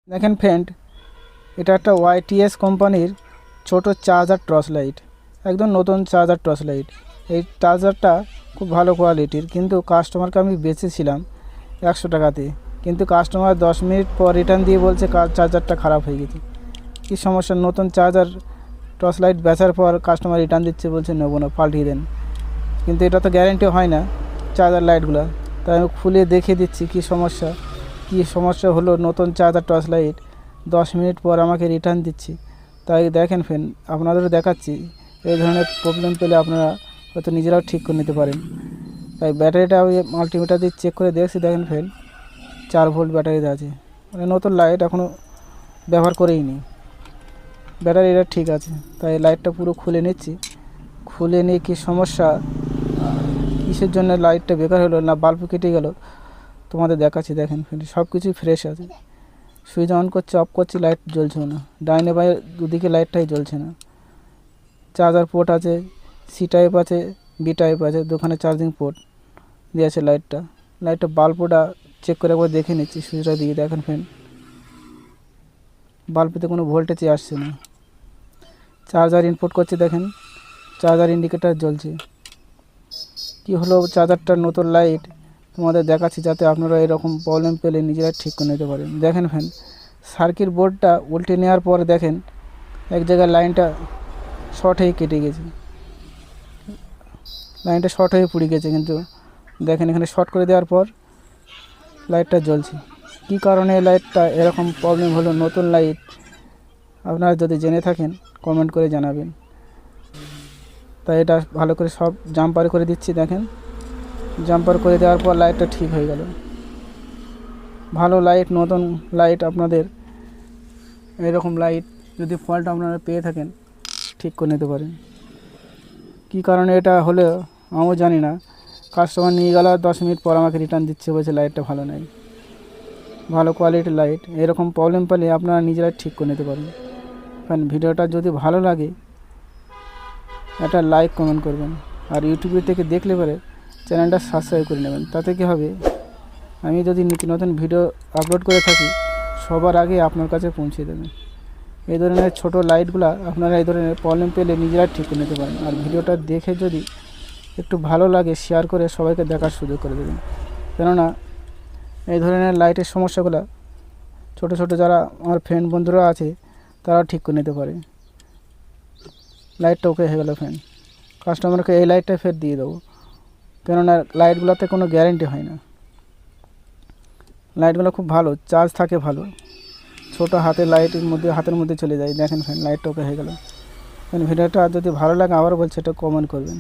দেখেন ফ্রেন্ড, এটা একটা ওয়াইটিএস কোম্পানির ছোট চার্জার টর্চ লাইট, একদম নতুন চার্জার টর্চ লাইট। এই চার্জারটা খুব ভালো কোয়ালিটির, কিন্তু কাস্টমারকে আমি বেচেছিলাম 100 টাকাতে, কিন্তু কাস্টমার 10 মিনিট পর রিটার্ন দিয়ে বলছে চার্জারটা খারাপ হয়ে গেছে। কী সমস্যা, নতুন চার্জার টর্চ লাইট বেচার পর কাস্টমার রিটার্ন দিচ্ছে, বলছে নেবো না, পাল্টিয়ে দেন। কিন্তু এটা তো গ্যারেন্টি হয় না চার্জার লাইটগুলো, তাই আমি খুলে দেখিয়ে দিচ্ছি কী সমস্যা হলো। নতুন চার্জার টর্চ লাইট 10 মিনিট পর আমাকে রিটার্ন দিচ্ছি। তাই দেখেন ফ্রেন্ড, আপনাদেরও দেখাচ্ছি, এই ধরনের প্রবলেম পেলে আপনারা হয়তো নিজেরাও ঠিক করে নিতে পারেন। তাই ব্যাটারিটা ওই মাল্টিমিটার দিয়ে চেক করে দেখছি, দেখেন ফ্রেন্ড 4 ভোল্ট ব্যাটারিতে আছে, মানে নতুন লাইট এখনও ব্যবহার করেই নি, ব্যাটারিটা ঠিক আছে। তাই লাইটটা পুরো খুলে নিচ্ছি, খুলে নিয়ে কী সমস্যা, কিসের জন্য লাইটটা বেকার হলো না বাল্ব কেটে গেল তোমাদের দেখাচ্ছি। দেখেন ফ্রেন্ড, সব কিছুই ফ্রেশ আছে। সুইচ অন করছি, অফ করছি, লাইট জ্বলছে না, ডাইনে বাই দুদিকে লাইটটাই জ্বলছে না। চার্জার পোর্ট আছে, সি টাইপ আছে, বি টাইপ আছে, দুখানে চার্জিং পোর্ট দিয়ে আছে। লাইটটা বাল্বটা চেক করে একবার দেখে নিচ্ছি, সুইচটা দিয়ে দেখেন ফ্রেন্ড, বাল্বতে কোনো ভোল্টেজই আসছে না। চার্জার ইনপুট করছি, দেখেন চার্জার ইন্ডিকেটার জ্বলছে। কি হলো, চার্জারটার নতুন লাইট তোমাদের দেখাচ্ছি, যাতে আপনারা এরকম প্রবলেম পেলে নিজেরা ঠিক করে নিতে পারেন। দেখেন ফ্রেন্ড, সার্কিট বোর্ডটা উল্টে নেওয়ার পর দেখেন এক জায়গায় লাইনটা শর্ট হয়ে কেটে গেছে, লাইনটা শর্ট হয়ে পুড়ে গেছে। কিন্তু দেখেন এখানে শর্ট করে দেওয়ার পর লাইটটা জ্বলছে। কী কারণে লাইটটা এরকম প্রবলেম হলো, নতুন লাইট আপনারা যদি জেনে থাকেন কমেন্ট করে জানাবেন। তাই এটা ভালো করে সব জাম্পার করে দিচ্ছি। দেখেন জাম্পার করে দেওয়ার পর লাইটটা ঠিক হয়ে গেল। ভালো লাইট, নতুন লাইট, আপনাদের এরকম লাইট যদি ফল্ট আপনারা পেয়ে থাকেন ঠিক করে নিতে পারেন। কী কারণে এটা হলো আমিও জানি না, কাস্টমার নিয়ে গেল 10 মিনিট পর আমাকে রিটার্ন দিচ্ছে, বলছে লাইটটা ভালো নেই। ভালো কোয়ালিটির লাইট, এরকম প্রবলেম পেলে আপনারা নিজেরা ঠিক করে নিতে পারেন। কারণ ভিডিওটা যদি ভালো লাগে একটা লাইক কমেন্ট করবেন, আর ইউটিউবে থেকে দেখলে পরে চ্যানেলটা সাবস্ক্রাইব করে নেবেন। তাতে কী হবে, আমি যদি নতুন ভিডিও আপলোড করে থাকি সবার আগে আপনার কাছে পৌঁছে দেবেন। এই ধরনের ছোটো লাইটগুলো আপনারা এই ধরনের প্রবলেম পেলে নিজেরা ঠিক করে নিতে পারেন। আর ভিডিওটা দেখে যদি একটু ভালো লাগে শেয়ার করে সবাইকে দেখার সুযোগ করে দেবেন, কেননা এই ধরনের লাইটের সমস্যাগুলো ছোটো ছোটো যারা আমার ফ্রেন্ড বন্ধুরা আছে তারা ঠিক করে নিতে পারে। লাইটটা ওকে হয়ে গেলো ফ্রেন্ড, কাস্টমারকে এই লাইটটা ফের দিয়ে দেবো, কেননা লাইটগুলোতে কোনো গ্যারেন্টি হয় না। লাইটগুলো খুব ভালো, চার্জ থাকে ভালো, ছোটো হাতের হাতের মধ্যে চলে যায়। দেখেন ফ্রেন্ড, লাইটটা ওকে হয়ে গেল। ভিডিওটা যদি ভালো লাগে আবার বলছে এটা কমেন্ট করবেন।